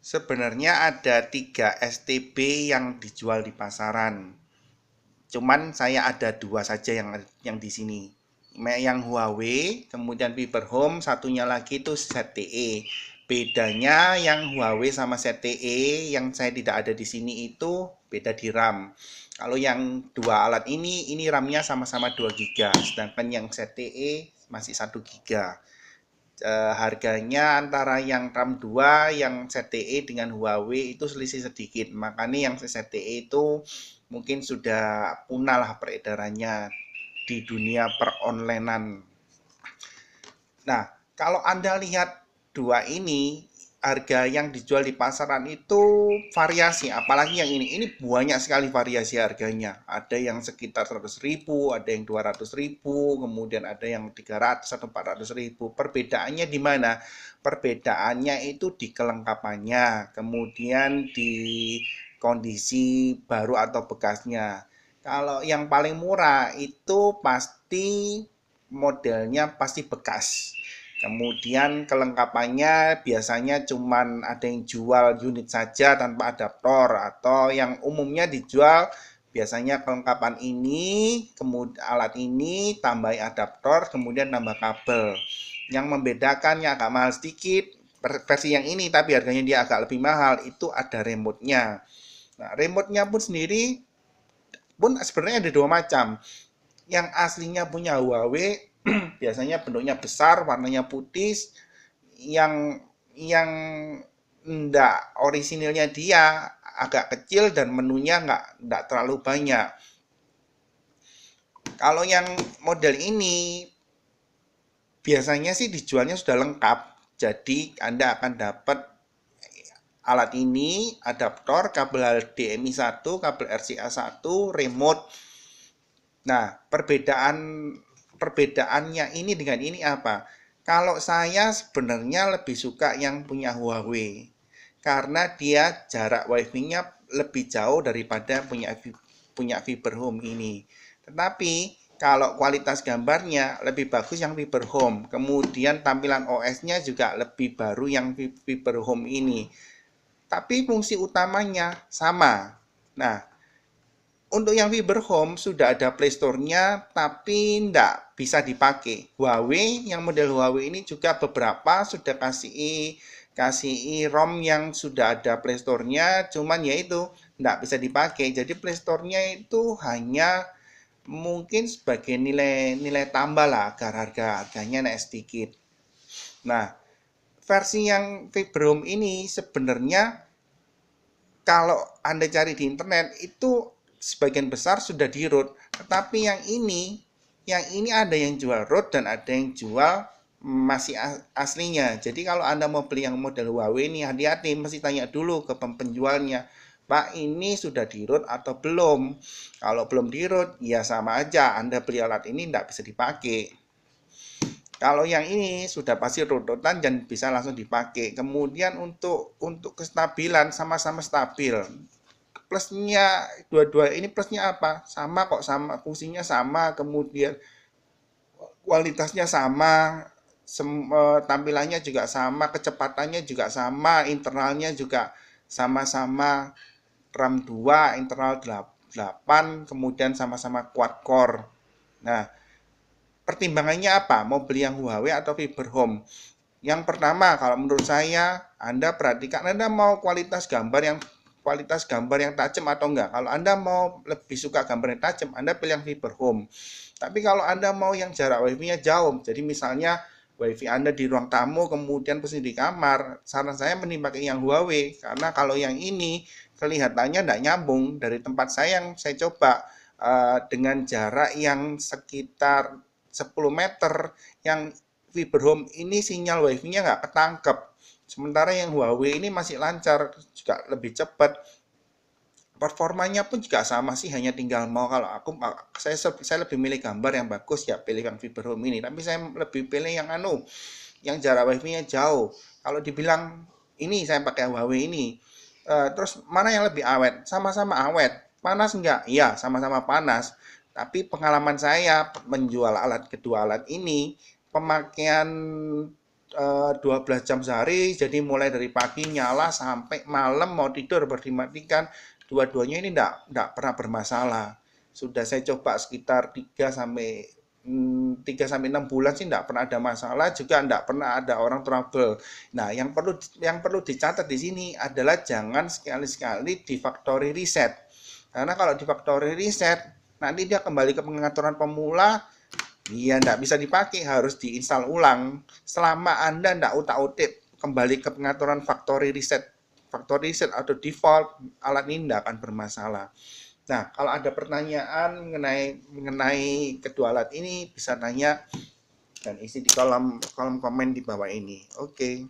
Sebenarnya ada 3 STB yang dijual di pasaran. Cuman saya ada 2 saja yang di sini. Yang Huawei, kemudian Viberhome, satunya lagi itu ZTE. Bedanya yang Huawei sama ZTE yang saya tidak ada di sini itu beda di RAM. Kalau yang dua alat ini RAM-nya sama-sama 2 GB, sedangkan yang ZTE masih 1 GB. Harganya antara yang RAM 2 yang ZTE dengan Huawei itu selisih sedikit. Makanya yang ZTE itu mungkin sudah punah lah peredarannya di dunia peronlinean. Nah, kalau Anda lihat dua ini, harga yang dijual di pasaran itu variasi, apalagi yang ini banyak sekali variasi harganya. Ada yang sekitar 100.000, ada yang 200.000, kemudian ada yang 300 atau 400.000. Perbedaannya di mana? Perbedaannya itu di kelengkapannya, kemudian di kondisi baru atau bekasnya. Kalau yang paling murah itu pasti modelnya pasti bekas. Kemudian kelengkapannya biasanya cuman ada yang jual unit saja tanpa adaptor, atau yang umumnya dijual biasanya kelengkapan ini, kemudian alat ini tambah adaptor, kemudian tambah kabel. Yang membedakannya agak mahal sedikit versi yang ini, tapi harganya dia agak lebih mahal, itu ada remote-nya. Nah, remote-nya pun sendiri pun sebenarnya ada dua macam. Yang aslinya punya Huawei biasanya bentuknya besar, warnanya putih. Yang enggak orisinilnya dia agak kecil dan menunya enggak terlalu banyak. Kalau yang model ini biasanya sih dijualnya sudah lengkap. Jadi Anda akan dapat alat ini, adaptor, kabel HDMI 1, kabel RCA 1, remote. Nah, perbedaannya ini dengan ini apa? Kalau saya sebenarnya lebih suka yang punya Huawei karena dia jarak wifi-nya lebih jauh daripada punya Viberhome ini. Tetapi kalau kualitas gambarnya lebih bagus yang Viberhome. Kemudian tampilan OS-nya juga lebih baru yang Viberhome ini. Tapi fungsi utamanya sama. Nah, untuk yang Viberhome sudah ada Play Store-nya, tapi tidak bisa dipakai. Huawei, yang model Huawei ini juga beberapa sudah kasih ROM yang sudah ada Play Store-nya, cuman ya itu tidak bisa dipakai. Jadi Play Store-nya itu hanya mungkin sebagai nilai tambah lah agar harganya naik sedikit. Nah, versi yang Viberhome ini sebenarnya kalau Anda cari di internet itu sebagian besar sudah di root, tetapi yang ini ada yang jual root dan ada yang jual masih aslinya. Jadi kalau Anda mau beli yang model Huawei ini, hati-hati, mesti tanya dulu ke penjualnya, Pak, ini sudah di root atau belum? Kalau belum di root, ya sama aja, Anda beli alat ini tidak bisa dipakai. Kalau yang ini sudah pasti rototan dan bisa langsung dipakai. Kemudian untuk kestabilan sama-sama stabil. Plusnya dua-dua ini plusnya apa? Sama kok, sama fungsinya sama, kemudian kualitasnya sama, tampilannya juga sama, kecepatannya juga sama, internalnya juga sama-sama RAM 2, internal 8, kemudian sama-sama quad core. Nah, pertimbangannya apa? Mau beli yang Huawei atau Viberhome? Yang pertama, kalau menurut saya, Anda perhatikan Anda mau kualitas gambar yang tajam atau enggak. Kalau Anda mau lebih suka gambar yang tajam, Anda pilih yang Viberhome. Tapi kalau Anda mau yang jarak wifi-nya jauh, jadi misalnya wifi Anda di ruang tamu, kemudian posisi di kamar, saran saya mending pakai yang Huawei. Karena kalau yang ini kelihatannya tidak nyambung dari tempat saya yang saya coba dengan jarak yang sekitar 10 meter, yang Viberhome ini sinyal wifi-nya nggak ketangkep. Sementara yang Huawei ini masih lancar, juga lebih cepat. Performanya pun juga sama sih, hanya tinggal mau, kalau saya lebih milih gambar yang bagus ya pilih yang Viberhome ini. Tapi saya lebih pilih yang jarak wifi-nya jauh. Kalau dibilang ini saya pakai Huawei ini, terus mana yang lebih awet? Sama-sama awet. Panas enggak? Iya, sama-sama panas. Tapi pengalaman saya menjual kedua alat ini, pemakaian 12 jam sehari, jadi mulai dari pagi nyala sampai malam mau tidur baru dimatikan. Dua-duanya ini enggak pernah bermasalah. Sudah saya coba sekitar 3 sampai 6 bulan sih enggak pernah ada masalah, juga enggak pernah ada orang trouble. Nah, yang perlu dicatat di sini adalah jangan sekali-sekali di factory reset. Karena kalau di factory reset, nanti dia kembali ke pengaturan pemula. Iya, nggak bisa dipakai, harus diinstal ulang. Selama Anda nggak utak-utik kembali ke pengaturan factory reset atau default, alat ini nggak akan bermasalah. Nah, kalau ada pertanyaan mengenai kedua alat ini, bisa tanya dan isi di kolom komen di bawah ini. Oke.